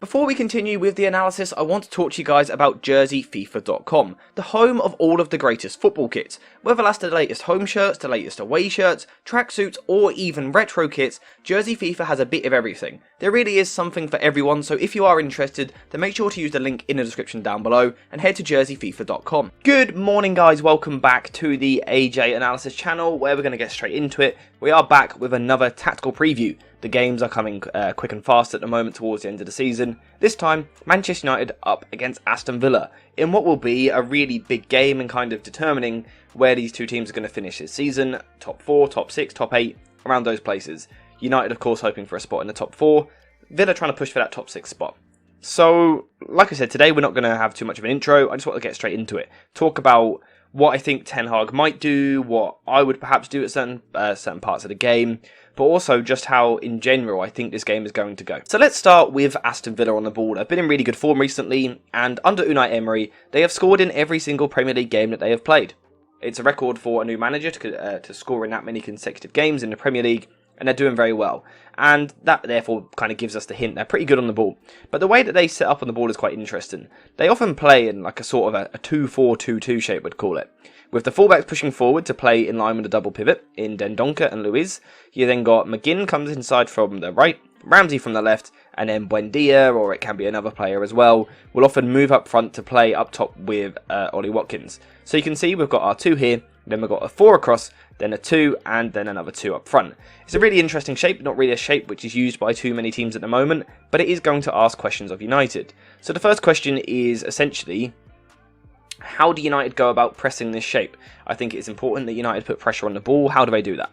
Before we continue with the analysis, I want to talk to you guys about JerseyFIFA.com, the home of all of the greatest football kits. Whether that's the latest home shirts, the latest away shirts, tracksuits, or even retro kits, Jersey FIFA has a bit of everything. There really is something for everyone, so if you are interested, then make sure to use the link in the description down below and head to JerseyFIFA.com. Good morning guys, welcome back to the AJ Analysis channel, where we're going to get straight into it. We are back with another tactical preview. The games are coming quick and fast at the moment towards the end of the season. This time, Manchester United up against Aston Villa in what will be a really big game and kind of determining where these two teams are going to finish this season. Top 4, top 6, top 8, around those places. United, of course, hoping for a spot in the top 4. Villa trying to push for that top 6 spot. So, like I said, today we're not going to have too much of an intro. I just want to get straight into it. Talk about what I think Ten Hag might do, what I would perhaps do at certain parts of the game, but also just how, in general, I think this game is going to go. So let's start with Aston Villa on the board. They've been in really good form recently, and under Unai Emery, they have scored in every single Premier League game that they have played. It's a record for a new manager to score in that many consecutive games in the Premier League, and they're doing very well. And that, therefore, kind of gives us the hint they're pretty good on the ball. But the way that they set up on the ball is quite interesting. They often play in like a sort of a 2-4-2-2 shape, we'd call it. With the fullbacks pushing forward to play in line with a double pivot in Dendoncker and Luiz. You then got McGinn comes inside from the right, Ramsey from the left, and then Buendia, or it can be another player as well, will often move up front to play up top with Ollie Watkins. So you can see we've got our 2 here, then we've got a 4 across, then a 2, and then another 2 up front. It's a really interesting shape, not really a shape which is used by too many teams at the moment, but it is going to ask questions of United. So the first question is essentially, how do United go about pressing this shape? I think it's important that United put pressure on the ball. How do they do that?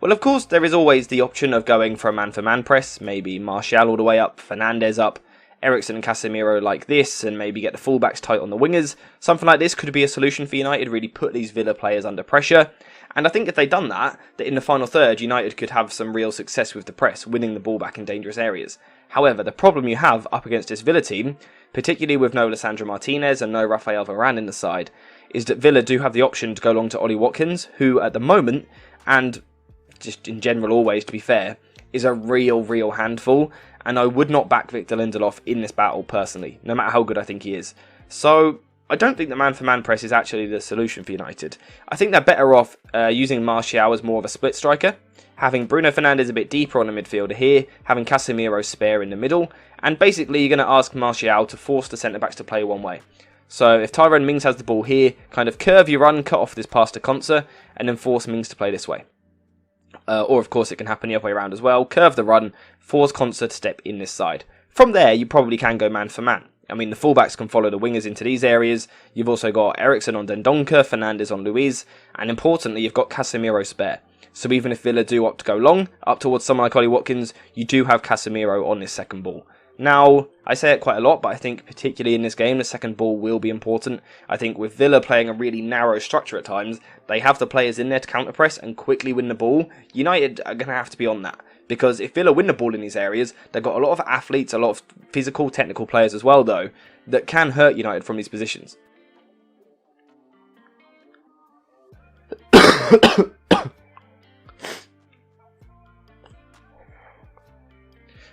Well, of course, there is always the option of going for a man-for-man press, maybe Martial all the way up, Fernandes up, Eriksen and Casemiro like this, and maybe get the fullbacks tight on the wingers. Something like this could be a solution for United, really put these Villa players under pressure. And I think if they'd done that in the final third, United could have some real success with the press, winning the ball back in dangerous areas. However, the problem you have up against this Villa team, particularly with no Lisandro Martinez and no Rafael Varane in the side, is that Villa do have the option to go long to Ollie Watkins, who at the moment, and just in general always to be fair, is a real handful, and I would not back Victor Lindelof in this battle personally, no matter how good I think he is. So I don't think the man-for-man press is actually the solution for United. I think they're better off using Martial as more of a split striker, having Bruno Fernandes a bit deeper on the midfielder here, having Casemiro spare in the middle, and basically you're going to ask Martial to force the centre-backs to play one way. So if Tyrone Mings has the ball here, kind of curve your run, cut off this pass to Konsa, and then force Mings to play this way. Or of course it can happen the other way around as well, curve the run, force Konsa to step in this side. From there you probably can go man for man. I mean, the fullbacks can follow the wingers into these areas. You've also got Eriksen on Dendoncker, Fernandes on Luiz, and importantly, you've got Casemiro spare. So even if Villa do opt to go long, up towards someone like Ollie Watkins, you do have Casemiro on this second ball. Now, I say it quite a lot, but I think particularly in this game, the second ball will be important. I think with Villa playing a really narrow structure at times, they have the players in there to counter-press and quickly win the ball. United are going to have to be on that. Because if Villa win the ball in these areas, they've got a lot of athletes, a lot of physical, technical players as well, though, that can hurt United from these positions.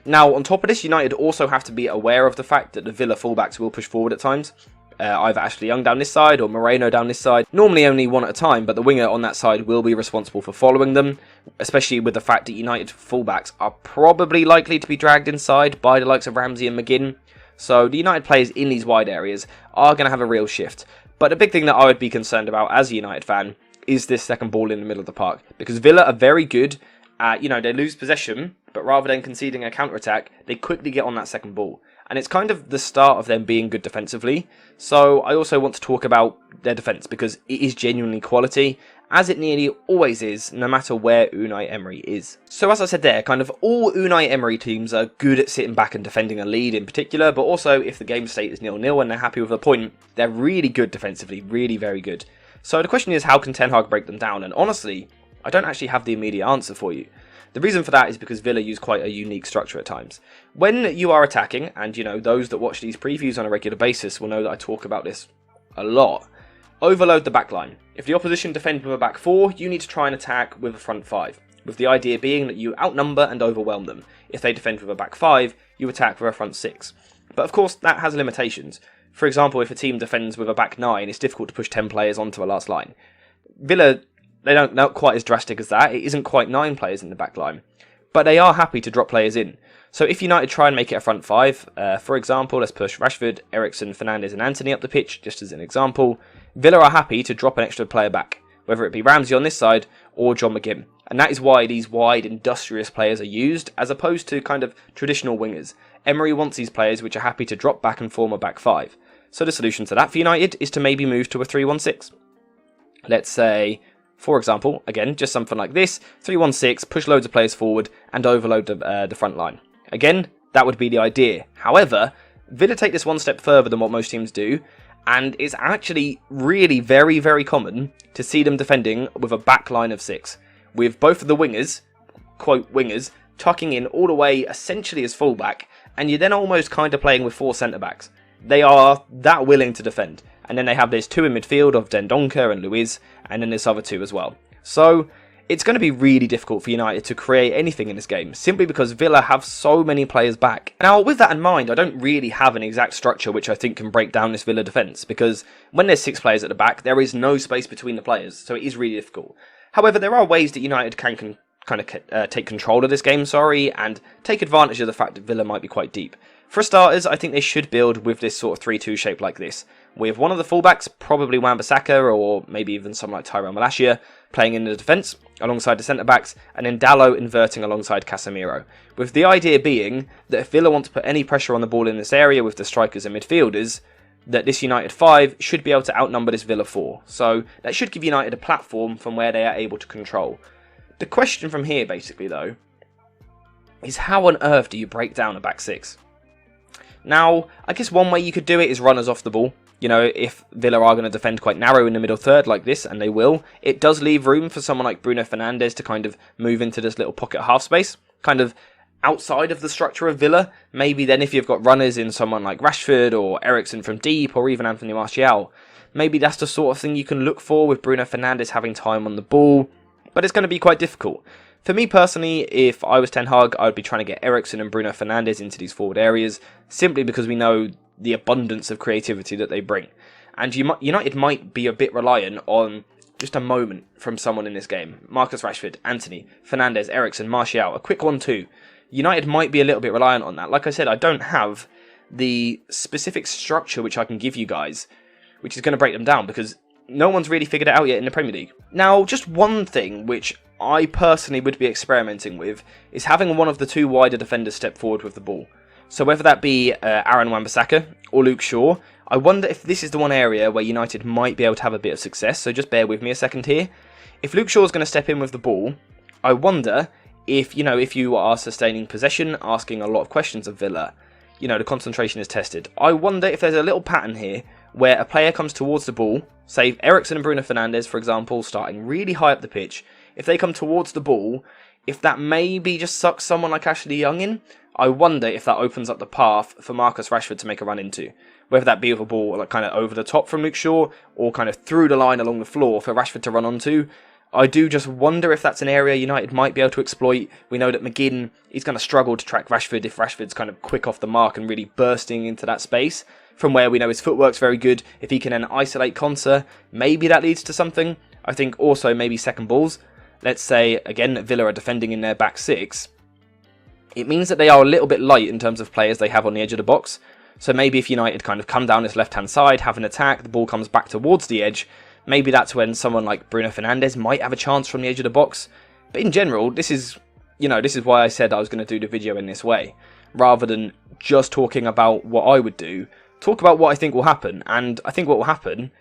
Now, on top of this, United also have to be aware of the fact that the Villa fullbacks will push forward at times. Either Ashley Young down this side or Moreno down this side. Normally only one at a time, but the winger on that side will be responsible for following them, especially with the fact that United fullbacks are probably likely to be dragged inside by the likes of Ramsey and McGinn. So the United players in these wide areas are going to have a real shift. But the big thing that I would be concerned about as a United fan is this second ball in the middle of the park. Because Villa are very good at, they lose possession, but rather than conceding a counter-attack, they quickly get on that second ball. And it's kind of the start of them being good defensively. So I also want to talk about their defence because it is genuinely quality, as it nearly always is, no matter where Unai Emery is. So as I said there, kind of all Unai Emery teams are good at sitting back and defending a lead in particular, but also if the game state is 0-0 and they're happy with a point, they're really good defensively, really very good. So the question is, how can Ten Hag break them down? And honestly, I don't actually have the immediate answer for you. The reason for that is because Villa use quite a unique structure at times. When you are attacking, and those that watch these previews on a regular basis will know that I talk about this a lot, overload the back line. If the opposition defend with a back 4, you need to try and attack with a front 5, with the idea being that you outnumber and overwhelm them. If they defend with a back 5, you attack with a front 6. But of course, that has limitations. For example, if a team defends with a back 9, it's difficult to push 10 players onto a last line. Villa, they don't not quite as drastic as that. It isn't quite 9 players in the back line. But they are happy to drop players in. So if United try and make it a front 5, for example, let's push Rashford, Eriksen, Fernandes and Antony up the pitch, just as an example, Villa are happy to drop an extra player back, whether it be Ramsey on this side or John McGinn. And that is why these wide, industrious players are used, as opposed to kind of traditional wingers. Emery wants these players which are happy to drop back and form a back 5. So the solution to that for United is to maybe move to a 3-1-6. Let's say, for example, again, just something like this, 3-1-6, push loads of players forward and overload the front line. Again, that would be the idea. However, Villa take this one step further than what most teams do, and it's actually really very, very common to see them defending with a back line of 6, with both of the wingers, quote wingers, tucking in all the way essentially as fullback, and you're then almost kind of playing with 4 centre-backs. They are that willing to defend. And then they have this 2 in midfield of Dendoncker and Luiz, and then this other 2 as well. So it's going to be really difficult for United to create anything in this game, simply because Villa have so many players back. Now, with that in mind, I don't really have an exact structure which I think can break down this Villa defence, because when there's 6 players at the back, there is no space between the players, so it is really difficult. However, there are ways that United can kind of take control of this game, and take advantage of the fact that Villa might be quite deep. For starters, I think they should build with this sort of 3-2 shape like this, with one of the fullbacks, probably Wan-Bissaka or maybe even someone like Tyrell Malacia, playing in the defence alongside the centre-backs, and then Dalot inverting alongside Casemiro. With the idea being that if Villa want to put any pressure on the ball in this area with the strikers and midfielders, that this United 5 should be able to outnumber this Villa 4. So that should give United a platform from where they are able to control. The question from here, basically, though, is how on earth do you break down a back 6? Now, I guess one way you could do it is runners off the ball. You know, if Villa are going to defend quite narrow in the middle third like this, and they will, it does leave room for someone like Bruno Fernandes to kind of move into this little pocket half space, kind of outside of the structure of Villa. Maybe then if you've got runners in someone like Rashford or Eriksen from deep, or even Anthony Martial, maybe that's the sort of thing you can look for with Bruno Fernandes having time on the ball, but it's going to be quite difficult. For me personally, if I was Ten Hag, I would be trying to get Eriksen and Bruno Fernandes into these forward areas, simply because we know the abundance of creativity that they bring. And United might be a bit reliant on just a moment from someone in this game. Marcus Rashford, Antony, Fernandes, Eriksen, Martial, a quick 1-2. United might be a little bit reliant on that. Like I said, I don't have the specific structure which I can give you guys, which is going to break them down, because no one's really figured it out yet in the Premier League. Now, just one thing which I personally would be experimenting with is having one of the 2 wider defenders step forward with the ball. So whether that be Aaron Wan-Bissaka or Luke Shaw, I wonder if this is the one area where United might be able to have a bit of success, so just bear with me a second here. If Luke Shaw's going to step in with the ball, I wonder if you are sustaining possession, asking a lot of questions of Villa, the concentration is tested. I wonder if there's a little pattern here where a player comes towards the ball, say Eriksen and Bruno Fernandes, for example, starting really high up the pitch. If they come towards the ball, if that maybe just sucks someone like Ashley Young in, I wonder if that opens up the path for Marcus Rashford to make a run into. Whether that be with a ball like kind of over the top from Luke Shaw, or kind of through the line along the floor for Rashford to run onto. I do just wonder if that's an area United might be able to exploit. We know that McGinn is going to struggle to track Rashford if Rashford's kind of quick off the mark and really bursting into that space. From where we know his footwork's very good, if he can then isolate Konsa, maybe that leads to something. I think also maybe second balls. Let's say, again, that Villa are defending in their back 6. It means that they are a little bit light in terms of players they have on the edge of the box. So maybe if United kind of come down this left-hand side, have an attack, the ball comes back towards the edge, maybe that's when someone like Bruno Fernandes might have a chance from the edge of the box. But in general, this is why I said I was going to do the video in this way. Rather than just talking about what I would do, talk about what I think will happen. And I think what will happen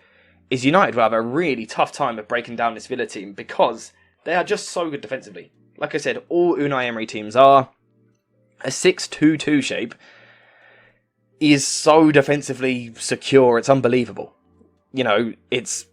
is United will have a really tough time of breaking down this Villa team, because they are just so good defensively. Like I said, all Unai Emery teams are. A 6-2-2 shape is so defensively secure, it's unbelievable. It's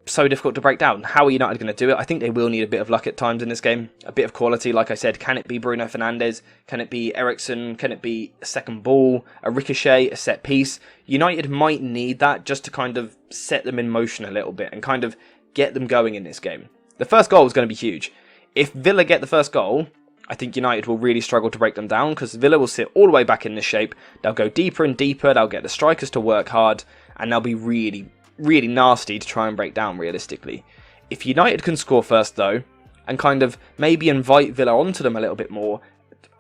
so difficult to break down. How are United going to do it? I think they will need a bit of luck at times in this game. A bit of quality, like I said. Can it be Bruno Fernandes? Can it be Eriksen? Can it be a second ball, a ricochet, a set piece? United might need that just to kind of set them in motion a little bit and kind of get them going in this game. The first goal is going to be huge. If Villa get the first goal, I think United will really struggle to break them down because Villa will sit all the way back in this shape. They'll go deeper and deeper. They'll get the strikers to work hard, and they'll be really, really nasty to try and break down realistically. If United can score first though, and kind of maybe invite Villa onto them a little bit more,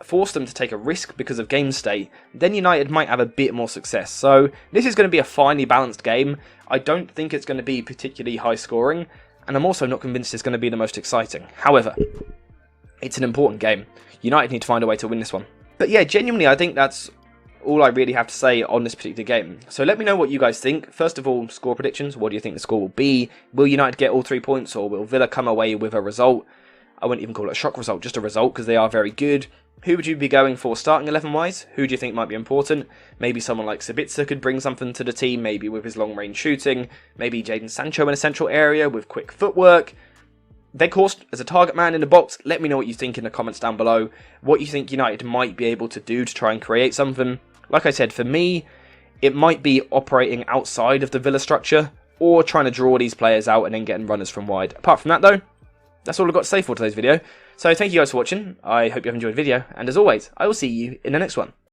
force them to take a risk because of game state, then United might have a bit more success. So this is going to be a finely balanced game. I don't think it's going to be particularly high scoring, and I'm also not convinced it's going to be the most exciting. However, it's an important game. United need to find a way to win this one. But yeah, genuinely, I think that's all I really have to say on this particular game. So let me know what you guys think. First of all, score predictions. What do you think the score will be? Will United get all 3 points, or will Villa come away with a result? I wouldn't even call it a shock result, just a result, because they are very good. Who would you be going for starting 11-wise? Who do you think might be important? Maybe someone like Sabitzer could bring something to the team, maybe with his long-range shooting. Maybe Jadon Sancho in a central area with quick footwork. Weghorst as a target man in the box. Let me know what you think in the comments down below. What you think United might be able to do to try and create something. Like I said, for me, it might be operating outside of the Villa structure, or trying to draw these players out and then getting runners from wide. Apart from that though, that's all I've got to say for today's video. So thank you guys for watching. I hope you have enjoyed the video, and as always, I will see you in the next one.